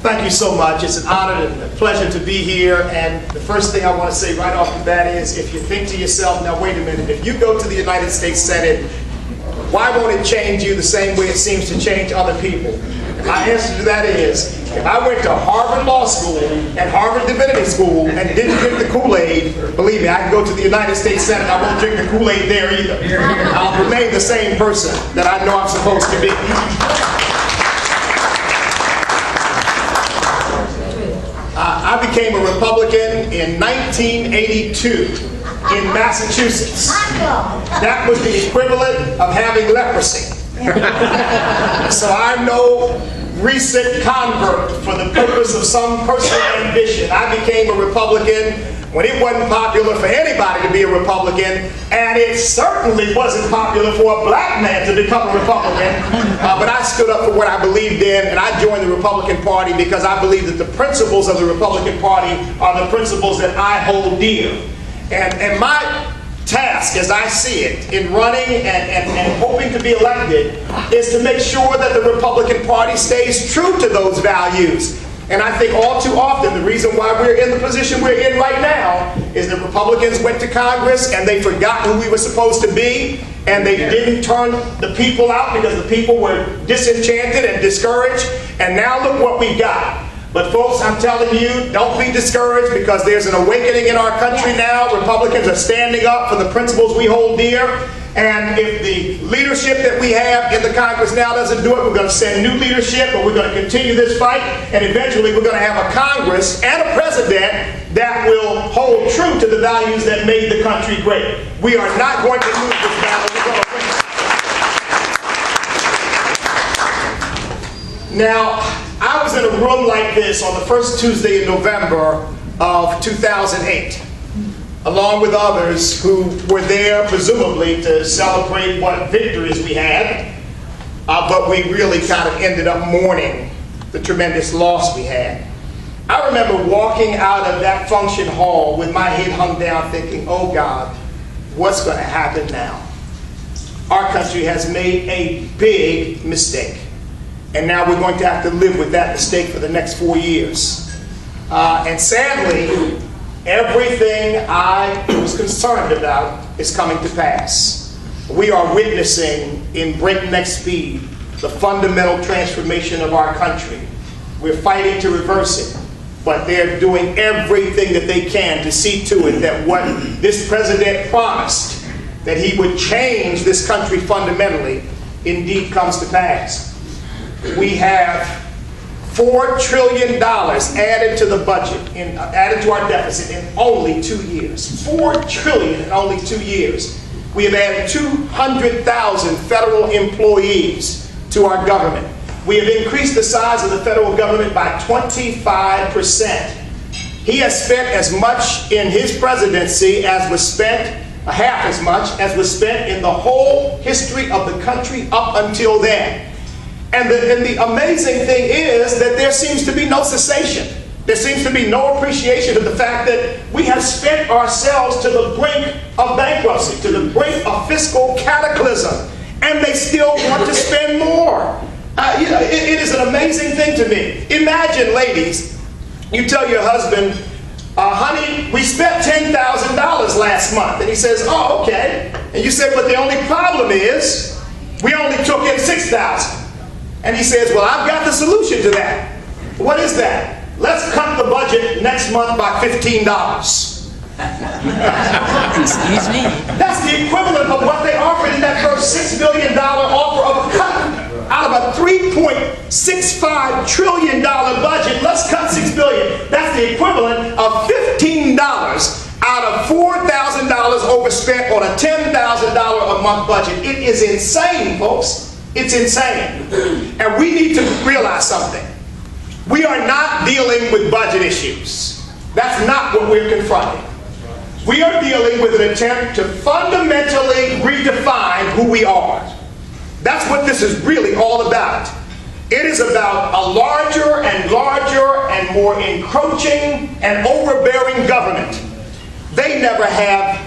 Thank you so much. It's an honor and a pleasure to be here. And the first thing I want to say right off the bat is, if you think to yourself, now wait a minute, if you go to the United States Senate, why won't it change you the same way it seems to change other people? And my answer to that is, if I went to Harvard Law School and Harvard Divinity School and didn't drink the Kool-Aid, believe me, I can go to the United States Senate, I won't drink the Kool-Aid there either. I'll remain the same person that I know I'm supposed to be. I became a Republican in 1982 in Massachusetts. That was the equivalent of having leprosy. So I'm no recent convert for the purpose of some personal ambition. I became a Republican when it wasn't popular for anybody to be a Republican, and it certainly wasn't popular for a black man to become a Republican. But I stood up for what I believed in, and I joined the Republican Party because I believe that the principles of the Republican Party are the principles that I hold dear. And my task, as I see it, in running and hoping to be elected, is to make sure that the Republican Party stays true to those values. And I think all too often the reason why we're in the position we're in right now is that Republicans went to Congress and they forgot who we were supposed to be, and they didn't turn the people out because the people were disenchanted and discouraged, and now look what we got. But folks, I'm telling you, don't be discouraged, because there's an awakening in our country now. Republicans are standing up for the principles we hold dear. And if the leadership that we have in the Congress now doesn't do it, we're going to send new leadership, but we're going to continue this fight. And eventually we're going to have a Congress and a president that will hold true to the values that made the country great. We are not going to lose this battle. We're going to win. Now, I was in a room like this on the first Tuesday in November of 2008, along with others who were there presumably to celebrate what victories we had, but we really kind of ended up mourning the tremendous loss we had. I remember walking out of that function hall with my head hung down thinking, oh God, what's going to happen now? Our country has made a big mistake. And now we're going to have to live with that mistake for the next 4 years. And sadly, everything I was concerned about is coming to pass. We are witnessing in breakneck speed the fundamental transformation of our country. We're fighting to reverse it, but they're doing everything that they can to see to it that what this president promised, that he would change this country fundamentally, indeed comes to pass. We have $4 trillion added to the budget, added to our deficit in only 2 years. $4 trillion in only 2 years. We have added 200,000 federal employees to our government. We have increased the size of the federal government by 25%. He has spent as much in his presidency as was spent, half as much as was spent in the whole history of the country up until then. And the amazing thing is that there seems to be no cessation. There seems to be no appreciation of the fact that we have spent ourselves to the brink of bankruptcy, to the brink of fiscal cataclysm, and they still want to spend more. It is an amazing thing to me. Imagine, ladies, you tell your husband, honey, we spent $10,000 last month. And he says, oh, okay. And you say, but the only problem is we only took in $6,000. And he says, well, I've got the solution to that. What is that? Let's cut the budget next month by $15. Excuse me? That's the equivalent of what they offered in that first $6 billion offer of a cut. Out of a $3.65 trillion budget, let's cut $6 billion. That's the equivalent of $15 out of $4,000 overspent on a $10,000 a month budget. It is insane, folks. It's insane. And we need to realize something. We are not dealing with budget issues. That's not what we're confronting. We are dealing with an attempt to fundamentally redefine who we are. That's what this is really all about. It is about a larger and larger and more encroaching and overbearing government. They never have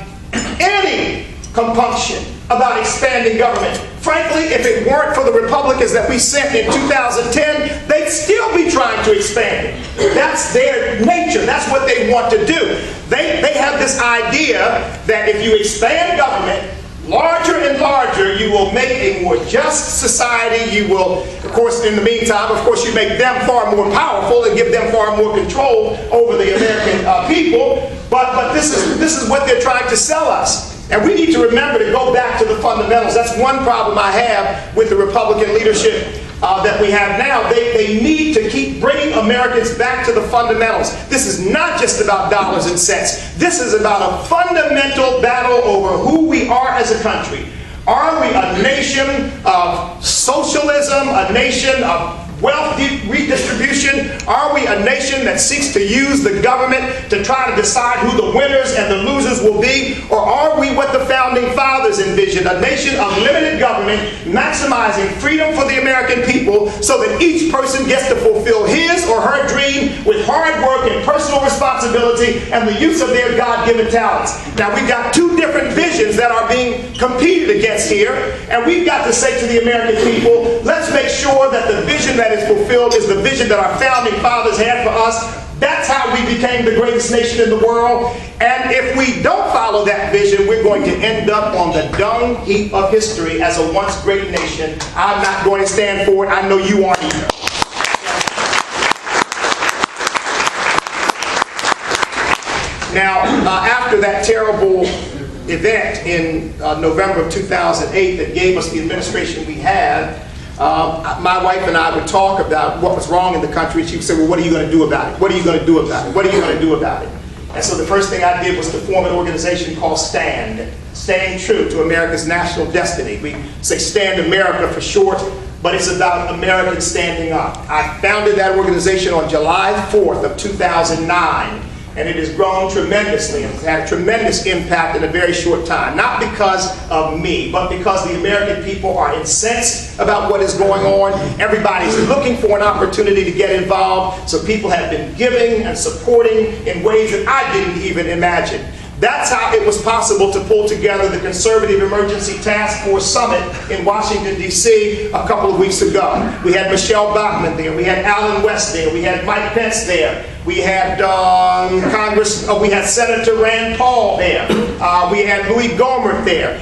any compunction about expanding government. Frankly, if it weren't for the Republicans that we sent in 2010, they'd still be trying trying to expand it. That's their nature. That's what they want to do. They have this idea that if you expand government larger and larger, you will make a more just society. You will, of course, in the meantime, of course, you make them far more powerful and give them far more control over the American people. But this is what they're trying to sell us. And we need to remember to go back to the fundamentals. That's one problem I have with the Republican leadership that we have now. They need to keep bringing Americans back to the fundamentals. This is not just about dollars and cents. This is about a fundamental battle over who we are as a country. Are we a nation of socialism, a nation of wealth redistribution? Are we a nation that seeks to use the government to try to decide who the winners and the losers will be? Or are we what the founding fathers envisioned, a nation of limited government, maximizing freedom for the American people so that each person gets to fulfill his or her dream with hard work and personal responsibility and the use of their God-given talents? Now, we've got two different visions that are being competed against here, and we've got to say to the American people, let's make sure that the vision that is fulfilled is the vision that our founding fathers had for us. That's how we became the greatest nation in the world. And if we don't follow that vision, we're going to end up on the dung heap of history as a once great nation. I'm not going to stand for it. I know you aren't either. Now, after that terrible event in November of 2008 that gave us the administration we had, my wife and I would talk about what was wrong in the country. She would say, well, what are you going to do about it? What are you going to do about it? What are you going to do about it? And so the first thing I did was to form an organization called STAND, Staying True to America's National Destiny. We say Stand America for short, but it's about Americans standing up. I founded that organization on July 4th of 2009. And it has grown tremendously and has had a tremendous impact in a very short time. Not because of me, but because the American people are incensed about what is going on. Everybody's looking for an opportunity to get involved. So people have been giving and supporting in ways that I didn't even imagine. That's how it was possible to pull together the Conservative Emergency Task Force Summit in Washington, D.C. a couple of weeks ago. We had Michelle Bachmann there. We had Allen West there. We had Mike Pence there. We had we had Senator Rand Paul there. We had Louis Gohmert there.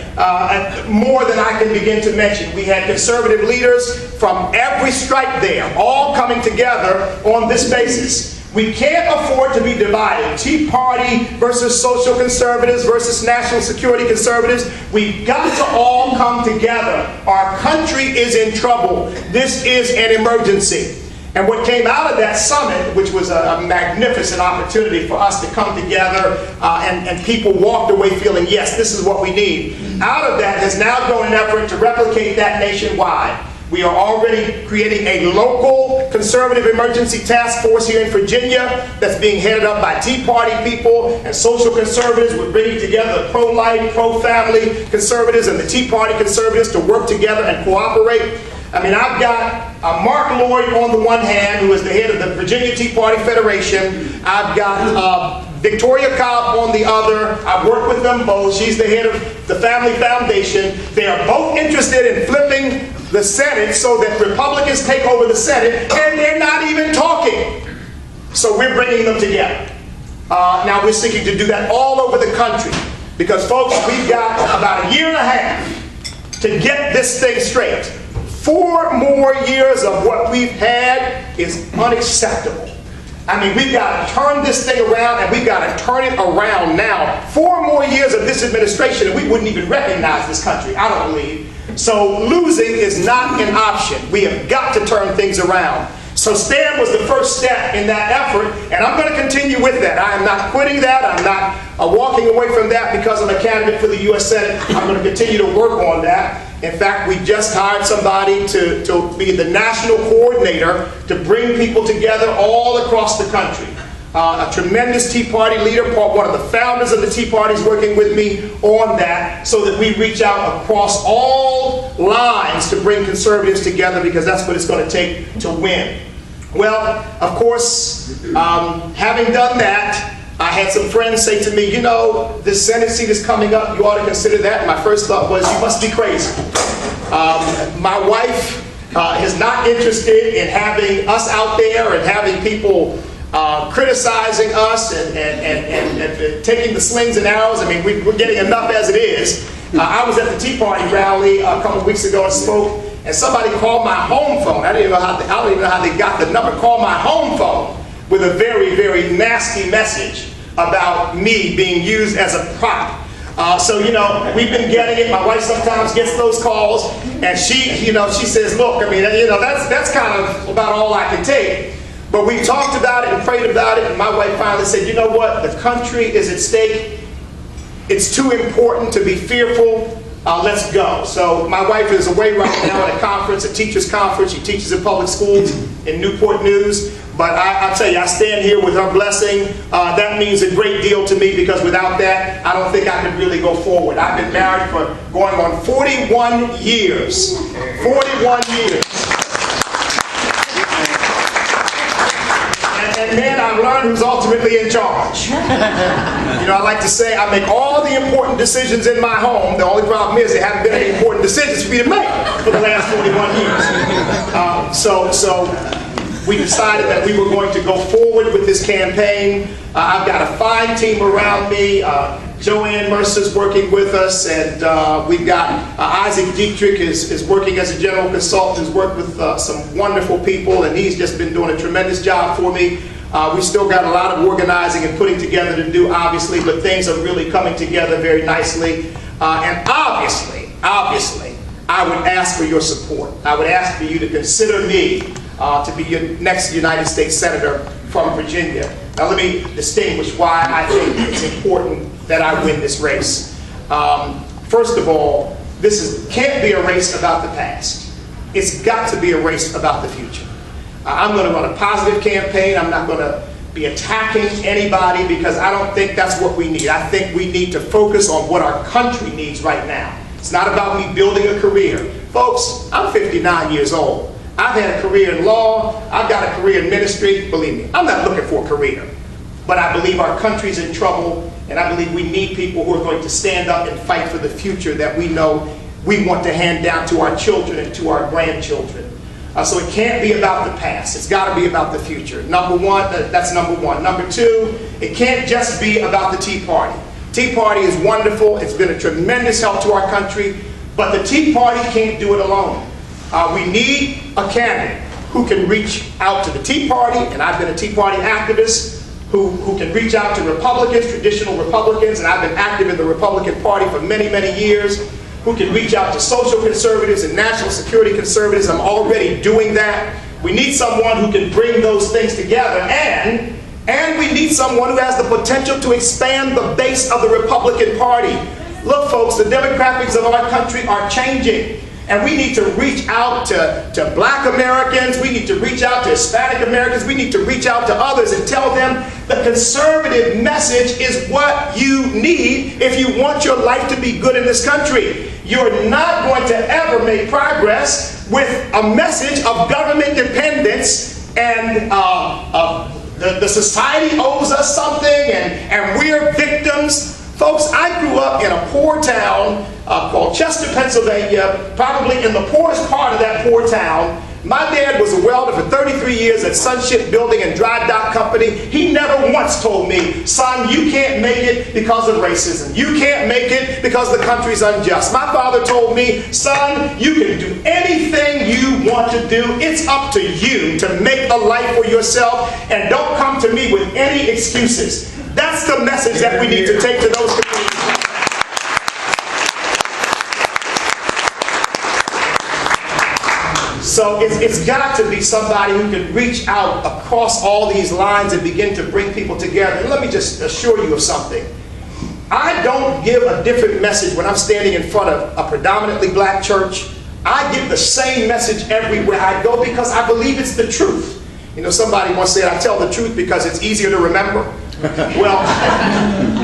More than I can begin to mention. We had conservative leaders from every stripe there, all coming together on this basis. We can't afford to be divided. Tea Party versus social conservatives versus national security conservatives. We've got to all come together. Our country is in trouble. This is an emergency. And what came out of that summit, which was a magnificent opportunity for us to come together, and people walked away feeling, yes, this is what we need. Out of that has now grown an effort to replicate that nationwide. We are already creating a local conservative emergency task force here in Virginia that's being headed up by Tea Party people and social conservatives. We're bringing together the pro-life, pro-family conservatives and the Tea Party conservatives to work together and cooperate. I mean, I've got Mark Lloyd on the one hand, who is the head of the Virginia Tea Party Federation. I've got Victoria Cobb on the other. I've worked with them both. She's the head of the Family Foundation. They are both interested in flipping the Senate so that Republicans take over the Senate, and they're not even talking. So we're bringing them together. Now we're seeking to do that all over the country because, folks, we've got about a year and a half to get this thing straight. 4 more years of what we've had is unacceptable. I mean, we've got to turn this thing around, and we've got to turn it around now. 4 more years of this administration, and we wouldn't even recognize this country, I don't believe. So losing is not an option. We have got to turn things around. So STAND was the first step in that effort, and I'm going to continue with that. I am not quitting that. I'm not walking away from that because I'm a candidate for the U.S. Senate. I'm going to continue to work on that. In fact, we just hired somebody to be the national coordinator to bring people together all across the country. A tremendous Tea Party leader, one of the founders of the Tea Party, is working with me on that so that we reach out across all lines to bring conservatives together, because that's what it's going to take to win. Well, of course, having done that, I had some friends say to me, you know, this Senate seat is coming up, you ought to consider that. And my first thought was, you must be crazy. My wife is not interested in having us out there and having people criticizing us and taking the slings and arrows. I mean, we're getting enough as it is. I was at the Tea Party rally a couple of weeks ago and spoke, and somebody called my home phone. I don't even know how they got the number. Called my home phone with a very, very nasty message about me being used as a prop. So, you know, we've been getting it. My wife sometimes gets those calls, and she, you know, she says, look, I mean, you know, that's kind of about all I can take. But we talked about it and prayed about it, and my wife finally said, you know what, the country is at stake. It's too important to be fearful. Let's go. So my wife is away right now at a conference, a teacher's conference. She teaches in public schools in Newport News. But I tell you, I stand here with her blessing. That means a great deal to me, because without that, I don't think I could really go forward. I've been married for going on 41 years. 41 years. And then I learned who's ultimately in charge. You know, I like to say I make all the important decisions in my home. The only problem is there haven't been any important decisions for me to make for the last 41 years. So we decided that we were going to go forward with this campaign. I've got a fine team around me. Joanne Mercer's working with us, and we've got Isaac Dietrich is working as a general consultant, who's worked with some wonderful people, and he's just been doing a tremendous job for me. We still got a lot of organizing and putting together to do, obviously, but things are really coming together very nicely. And obviously, I would ask for your support. I would ask for you to consider me to be your next United States Senator from Virginia. Now let me distinguish why I think it's important that I win this race. First of all, this can't be a race about the past. It's got to be a race about the future. I'm going to run a positive campaign. I'm not going to be attacking anybody, because I don't think that's what we need. I think we need to focus on what our country needs right now. It's not about me building a career. Folks, I'm 59 years old. I've had a career in law. I've got a career in ministry. Believe me, I'm not looking for a career. But I believe our country's in trouble, and I believe we need people who are going to stand up and fight for the future that we know we want to hand down to our children and to our grandchildren. So it can't be about the past. It's got to be about the future. Number one, that's number one. Number two, it can't just be about the Tea Party. Tea Party is wonderful. It's been a tremendous help to our country, but the Tea Party can't do it alone. We need a candidate who can reach out to the Tea Party, and I've been a Tea Party activist, who can reach out to Republicans, traditional Republicans, and I've been active in the Republican Party for many, many years, who can reach out to social conservatives and national security conservatives. I'm already doing that. We need someone who can bring those things together, and we need someone who has the potential to expand the base of the Republican Party. Look, folks, the demographics of our country are changing. And we need to reach out to black Americans, we need to reach out to Hispanic Americans, we need to reach out to others and tell them the conservative message is what you need if you want your life to be good in this country. You're not going to ever make progress with a message of government dependence and the society owes us something and we're victims. Folks, I grew up in a poor town called Chester, Pennsylvania, probably in the poorest part of that poor town. My dad was a welder for 33 years at Sunship Building and Dry Dock Company. He never once told me, son, you can't make it because of racism. You can't make it because the country's unjust. My father told me, son, you can do anything you want to do. It's up to you to make a life for yourself, and don't come to me with any excuses. That's the message that we need to take to those communities. So it's got to be somebody who can reach out across all these lines and begin to bring people together. And let me just assure you of something. I don't give a different message when I'm standing in front of a predominantly black church. I give the same message everywhere I go because I believe it's the truth. You know, somebody once said, I tell the truth because it's easier to remember. Well,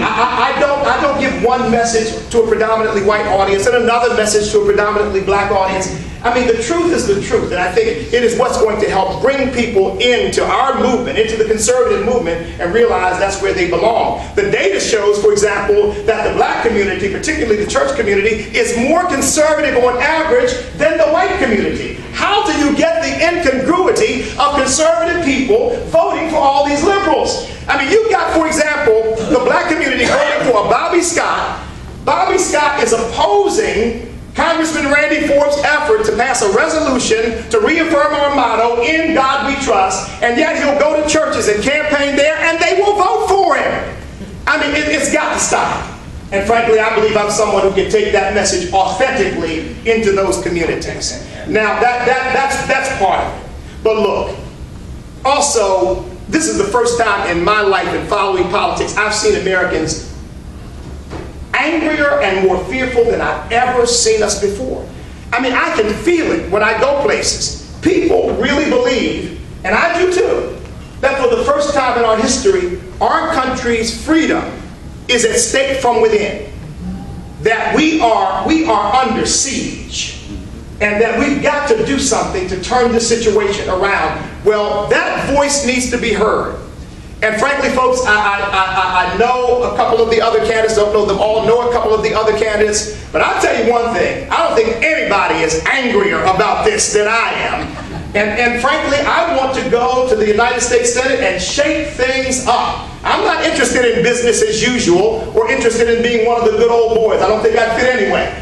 I don't give one message to a predominantly white audience and another message to a predominantly black audience. I mean, the truth is the truth, and I think it is what's going to help bring people into our movement, into the conservative movement, and realize that's where they belong. The data shows, for example, that the black community, particularly the church community, is more conservative on average than the white community. how do you get the incongruity of conservative people voting for all these liberals? I mean, you've got, for example, the black community voting for a Bobby Scott. Bobby Scott is opposing Congressman Randy Forbes' effort to pass a resolution to reaffirm our motto, "In God We Trust," and yet he'll go to churches and campaign there, and they will vote for him. I mean, it's got to stop. And frankly, I believe I'm someone who can take that message authentically into those communities. Now, that's part of it. But look, also, this is the first time in my life in following politics I've seen Americans angrier and more fearful than I've ever seen us before. I mean, I can feel it when I go places. People really believe, and I do too, that for the first time in our history, our country's freedom is at stake from within. That we are under siege, and that we've got to do something to turn the situation around. Well, that voice needs to be heard. And frankly, folks, I know a couple of the other candidates, don't know them all, know a couple of the other candidates, but I'll tell you one thing, I don't think anybody is angrier about this than I am. And frankly, I want to go to the United States Senate and shake things up. I'm not interested in business as usual or interested in being one of the good old boys. I don't think I'd fit anyway.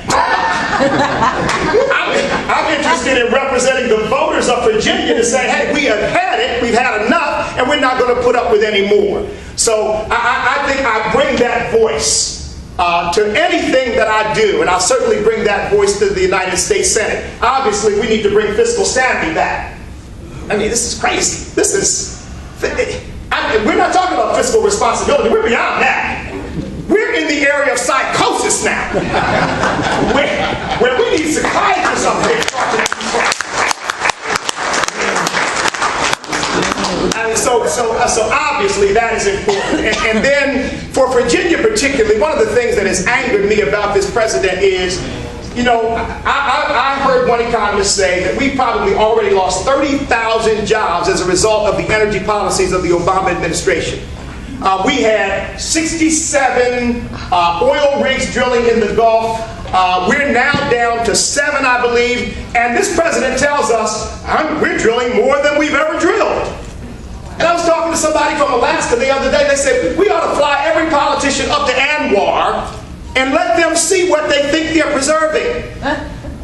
I'm interested in representing the voters of Virginia to say, hey, we have had it, we've had enough, and we're not going to put up with any more. So I think I bring that voice to anything that I do, and I'll certainly bring that voice to the United States Senate. Obviously, we need to bring fiscal sanity back. I mean, this is crazy. We're not talking about fiscal responsibility. We're beyond that. We're in the area of psychosis now, where we need psychiatrists up there. So obviously that is important. And then for Virginia particularly, one of the things that has angered me about this president is, you know, I heard one economist say that we probably already lost 30,000 jobs as a result of the energy policies of the Obama administration. We had 67 oil rigs drilling in the Gulf. We're now down to 7, I believe. And this president tells us we're drilling more than we've ever drilled. And I was talking to somebody from Alaska the other day. They said, we ought to fly every politician up to Anwar and let them see what they think they're preserving.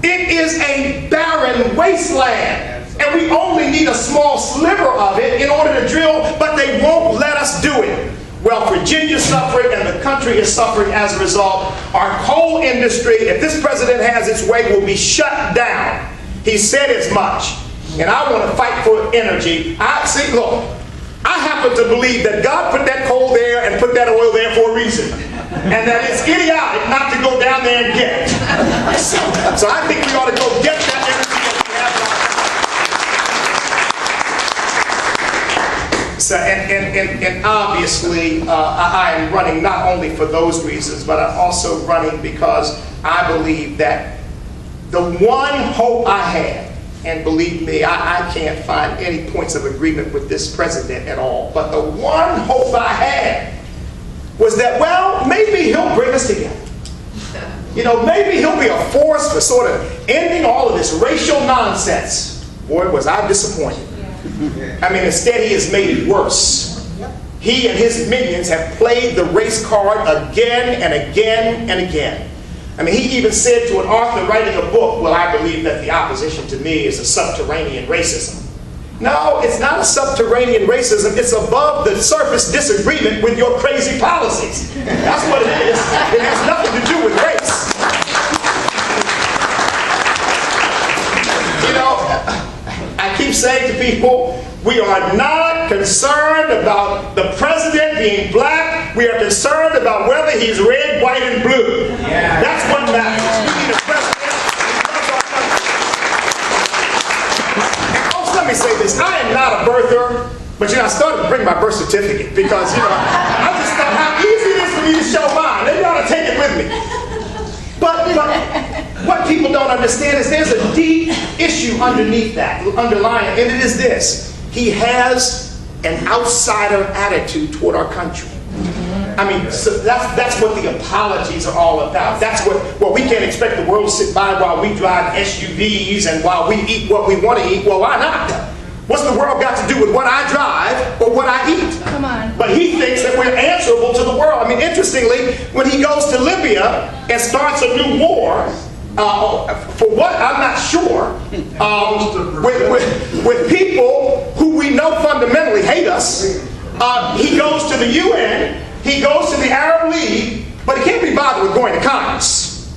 It is a barren wasteland. And we only need a small sliver of it in order to drill, but they won't let us do it. Well, Virginia's suffering and the country is suffering as a result. Our coal industry, if this president has its way, will be shut down. He said as much. And I want to fight for energy. Look, I happen to believe that God put that coal there and put that oil there for a reason. And that it's idiotic not to go down there and get it. So I think we ought to go get that energy that we have. So, and obviously, I am running not only for those reasons, but I'm also running because I believe that the one hope I have, and believe me, I can't find any points of agreement with this president at all, but the one hope I had was that, well, maybe he'll bring us together. You know, maybe he'll be a force for sort of ending all of this racial nonsense. Boy, was I disappointed. I mean, instead he has made it worse. He and his minions have played the race card again and again and again. I mean, he even said to an author writing a book, well, I believe that the opposition to me is a subterranean racism. No, it's not a subterranean racism. It's above the surface disagreement with your crazy policies. That's what it is. It has nothing to do with race. You know, I keep saying to people, we are not concerned about the president being black. We are concerned about whether he's red, white, and blue. Yeah. That's what matters. We need a president who loves our country. And folks, let me say this. I am not a birther, but you know, I started to bring my birth certificate because, you know, I just thought how easy it is for me to show mine. They ought to take it with me. But what people don't understand is there's a deep issue underneath that, underlying it, and it is this. He has an outsider attitude toward our country. I I mean, so that's what the apologies are all about. That's what, well, we can't expect the world to sit by while we drive SUVs and while we eat what we want to eat. Well, why not? What's the world got to do with what I drive or what I eat? Come on. But he thinks that we're answerable to the world. I mean, interestingly, when he goes to Libya and starts a new war, for what, I'm not sure, with people who we know fundamentally hate us, he goes to the UN, he goes to the Arab League, but he can't be bothered with going to Congress.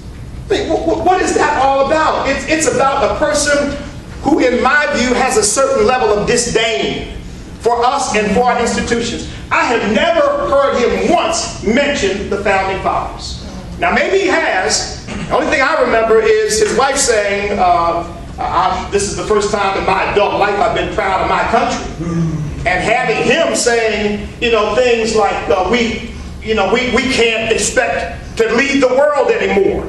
I mean, what is that all about? It's about a person who, in my view, has a certain level of disdain for us and for our institutions. I have never heard him once mention the Founding Fathers. Now, maybe he has. The only thing I remember is his wife saying, this is the first time in my adult life I've been proud of my country. And having him saying, you know, things like, we can't expect to lead the world anymore.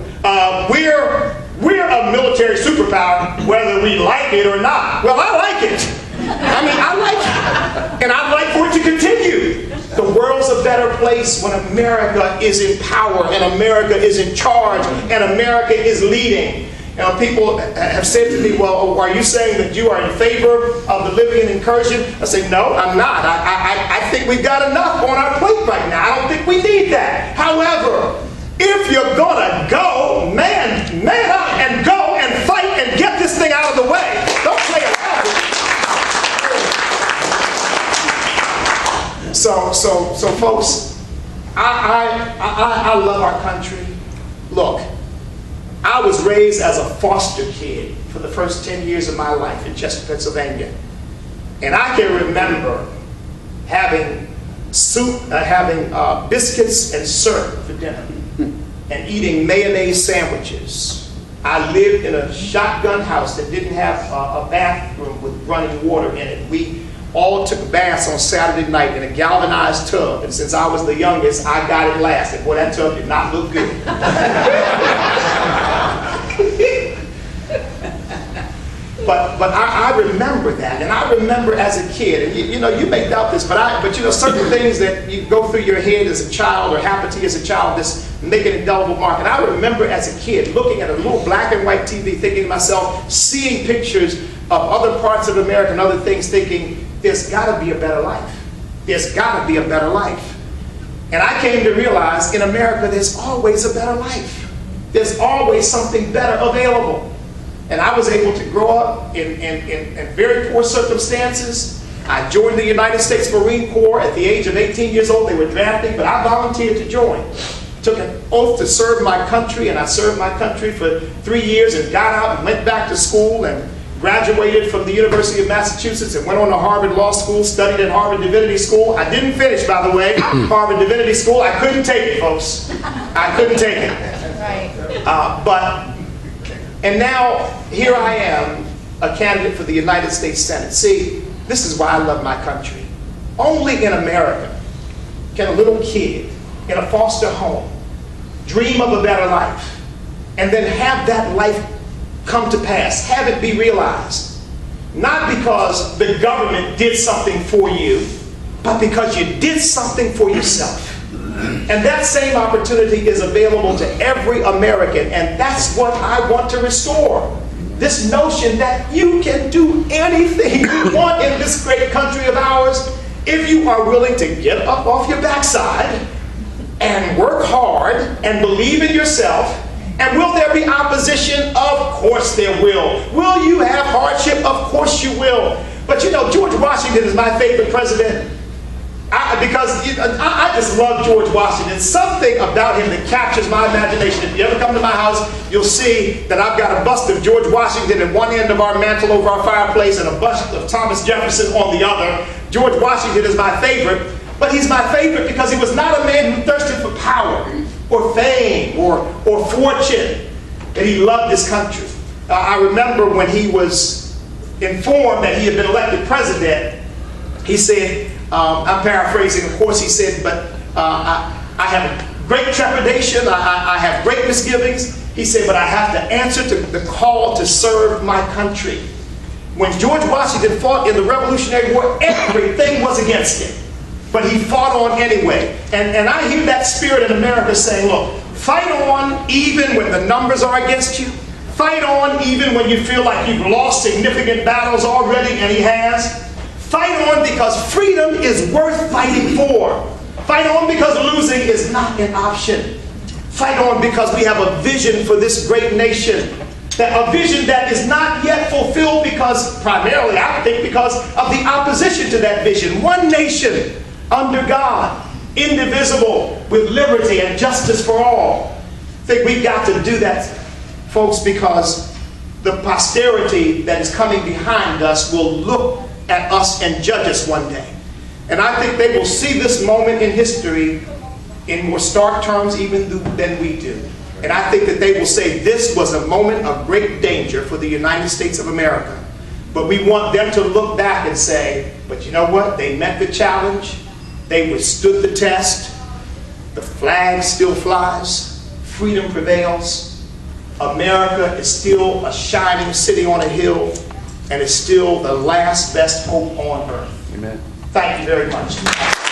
We're a military superpower, whether we like it or not. Well, I like it. I mean, I like it. And I'd like for it to continue. The world's a better place when America is in power and America is in charge and America is leading. You know, people have said to me, well, are you saying that you are in favor of the Libyan incursion? I say, no, I'm not. I think we've got enough on our plate right now. I don't think we need that. However, if you're gonna go, man up and go and fight and get this thing out of the way. Don't play around with it. So folks, I love our country. Look, I was raised as a foster kid for the first 10 years of my life in Chester, Pennsylvania. And I can remember having soup, biscuits and syrup for dinner and eating mayonnaise sandwiches. I lived in a shotgun house that didn't have a bathroom with running water in it. We all took baths on Saturday night in a galvanized tub, and since I was the youngest, I got it last. And boy, that tub did not look good. But I remember that, and I remember as a kid, and you know, you may doubt this, but you know, certain things that you go through your head as a child or happen to you as a child, this make an indelible mark. And I remember as a kid looking at a little black and white TV, thinking to myself, seeing pictures of other parts of America and other things, thinking, there's got to be a better life. There's got to be a better life. And I came to realize in America, there's always a better life. There's always something better available. And I was able to grow up in very poor circumstances. I joined the United States Marine Corps at the age of 18 years old. They were drafting, but I volunteered to join. Took an oath to serve my country, and I served my country for 3 years and got out and went back to school and graduated from the University of Massachusetts and went on to Harvard Law School, studied at Harvard Divinity School. I didn't finish, by the way, Harvard Divinity School. I couldn't take it, folks. I couldn't take it. Right. And now, here I am, a candidate for the United States Senate. See, this is why I love my country. Only in America can a little kid in a foster home dream of a better life and then have that life come to pass, have it be realized. Not because the government did something for you, but because you did something for yourself. And that same opportunity is available to every American, and that's what I want to restore. This notion that you can do anything you want in this great country of ours if you are willing to get up off your backside and work hard and believe in yourself. And will there be opposition? Of course there will. Will you have hardship? Of course you will. But you know, George Washington is my favorite president. Because I just love George Washington. Something about him that captures my imagination. If you ever come to my house, you'll see that I've got a bust of George Washington at one end of our mantle over our fireplace and a bust of Thomas Jefferson on the other. George Washington is my favorite, but he's my favorite because he was not a man who thirsted for power or fame or fortune, that he loved his country. I remember when he was informed that he had been elected president, he said, I'm paraphrasing, of course, he said, but I have great trepidation, I have great misgivings. He said, but I have to answer to the call to serve my country. When George Washington fought in the Revolutionary War, everything was against him. but he fought on anyway. And I hear that spirit in America saying, look, fight on even when the numbers are against you. Fight on even when you feel like you've lost significant battles already, and he has. Fight on because freedom is worth fighting for. Fight on because losing is not an option. Fight on because we have a vision for this great nation. A vision that is not yet fulfilled because, primarily I think, because of the opposition to that vision. One nation under God, indivisible, with liberty and justice for all. I think we've got to do that, folks, because the posterity that is coming behind us will look at us and judge us one day. And I think they will see this moment in history in more stark terms even than we do. And I think that they will say this was a moment of great danger for the United States of America. But we want them to look back and say, but you know what? They met the challenge. They withstood the test. The flag still flies. Freedom prevails. America is still a shining city on a hill, and is still the last best hope on earth. Amen. Thank you very much.